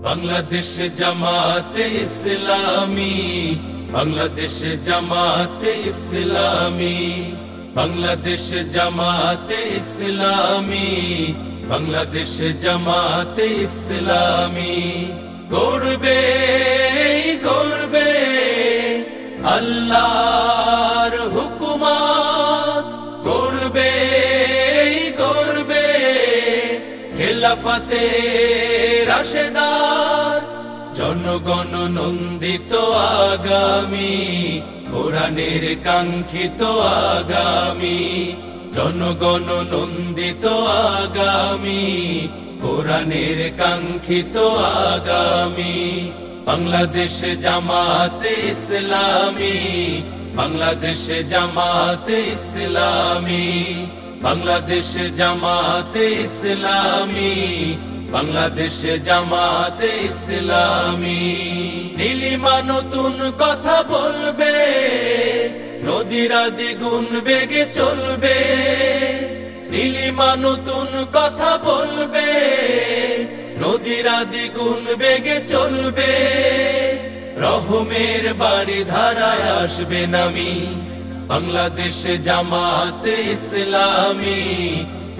বাংলাদেশ জামাতে ইসলামী, বাংলাদেশ জামাতে ইসলামী, বাংলাদেশ জামাতে ইসলামী, বাংলাদেশ জামাতে ইসলামী। গড়বে গড়বে আল্লাহর হুকুমত, গড়বে গড়বে খেলাফতে রাশেদার, জনগণ নন্দিত আগামী, কোরআনের কাঙ্ক্ষিত আগামী, জনগণ নন্দিত আগামী, কোরআনের কাঙ্ক্ষিত আগামী। বাংলাদেশ জামাতে ইসলামী, বাংলাদেশ জামাতে ইসলামী, বাংলাদেশ জামাতে ইসলামী, বাংলাদেশ জামাতে ইসলামী। নীলিমা নতুন কথা বলবে, নদীরা দ্বিগুণ বেগে চলবে। নীলিমা নতুন কথা বলবে, নদীরা দ্বিগুণ বেগে চলবে। রহমের বাড়ি ধারায় আসবে নামি, বাংলাদেশ জামাতে ইসলামী,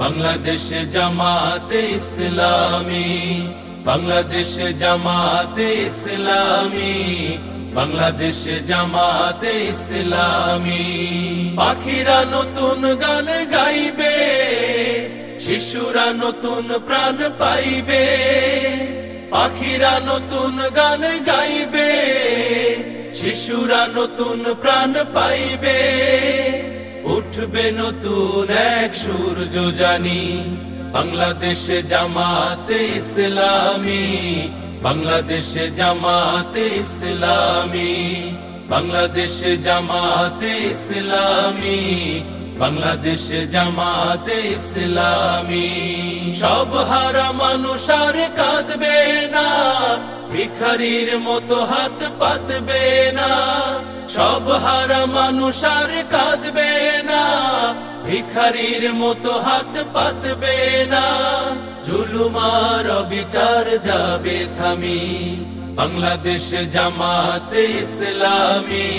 বাংলাদেশ জামাতে ইসলামী, বাংলাদেশ জামাতে ইসলামী, বাংলাদেশ জামাতে ইসলামী। পাখিরা নতুন গান গাইবে, শিশুরা নতুন প্রাণ পাইবে। পাখিরা নতুন গান গাইবে, শিশুরা নতুন প্রাণ পাইবে। উঠবে নতুন এক সূর্য জানি, বাংলাদেশ জামাতে ইসলামী, বাংলাদেশ জামাতে ইসলামী, বাংলাদেশ জামাতে ইসলামী, বাংলাদেশ জামাতে ইসলামী। সব হারা মানুষ আর কাঁদবে না, ভিখারির মতো হাত পাতবে না। সব হারা মানুষ আর কাঁদবে না, ভিখারির মতো হাত পাতবে না। জুলুম আর অবিচার যাবে থামি, বাংলাদেশ জামাতে ইসলামী,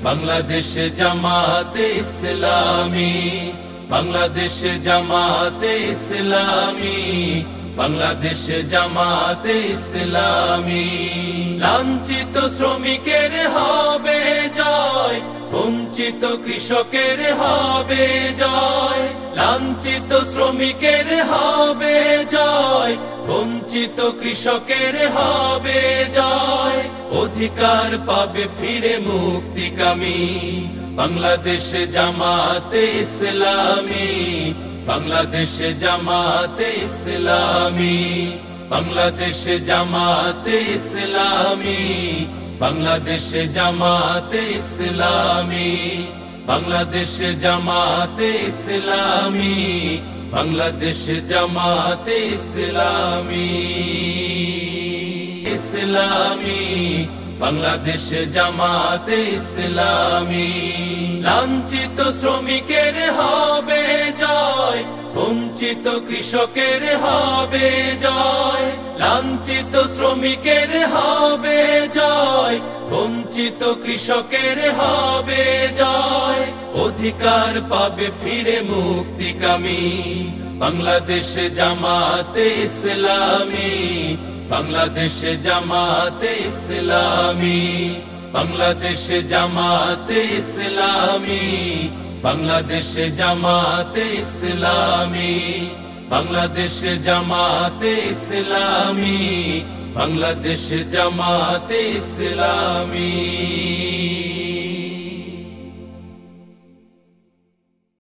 বাংলাদেশ জামাতে ইসলামী, বাংলাদেশ জামাতে ইসলামী, বাংলাদেশ জামাতে ইসলামী। লাঞ্ছিত শ্রমিকের হবে জয়, বঞ্চিত কৃষকের হবে জয়। লাঞ্ছিত শ্রমিকের হবে জয়, বঞ্চিত কৃষকের হবে জয়। অধিকার পাবে ফিরে মুক্তিকামী, বাংলাদেশ জামাতে ইসলামী, বাংলাদেশ জামাতে ইসলামী, বাংলাদেশ জামাতে ইসলামী, বাংলাদেশ জামাতে ইসলামী, বাংলাদেশ জামাতে ইসলামী, বাংলাদেশ জামাতে ইসলামী, ইসলামী, বাংলাদেশ জামাতে ইসলামী। লাঞ্ছিত শ্রমিকের হবে জয়, বঞ্চিত কৃষকের হবে জয়। লাঞ্ছিত শ্রমিকের হবে জয়, বঞ্চিত কৃষকের হবে জয়। অধিকার পাবে ফিরে মুক্তিকামী, বাংলাদেশ জামাতে ইসলামী, বাংলাদেশ জামাতে ইসলামী, বাংলাদেশ জামাতে ইসলামী, বাংলাদেশ জামাতে ইসলামী, বাংলাদেশ জামাতে ইসলামী, বাংলাদেশ জামাতে ইসলামী।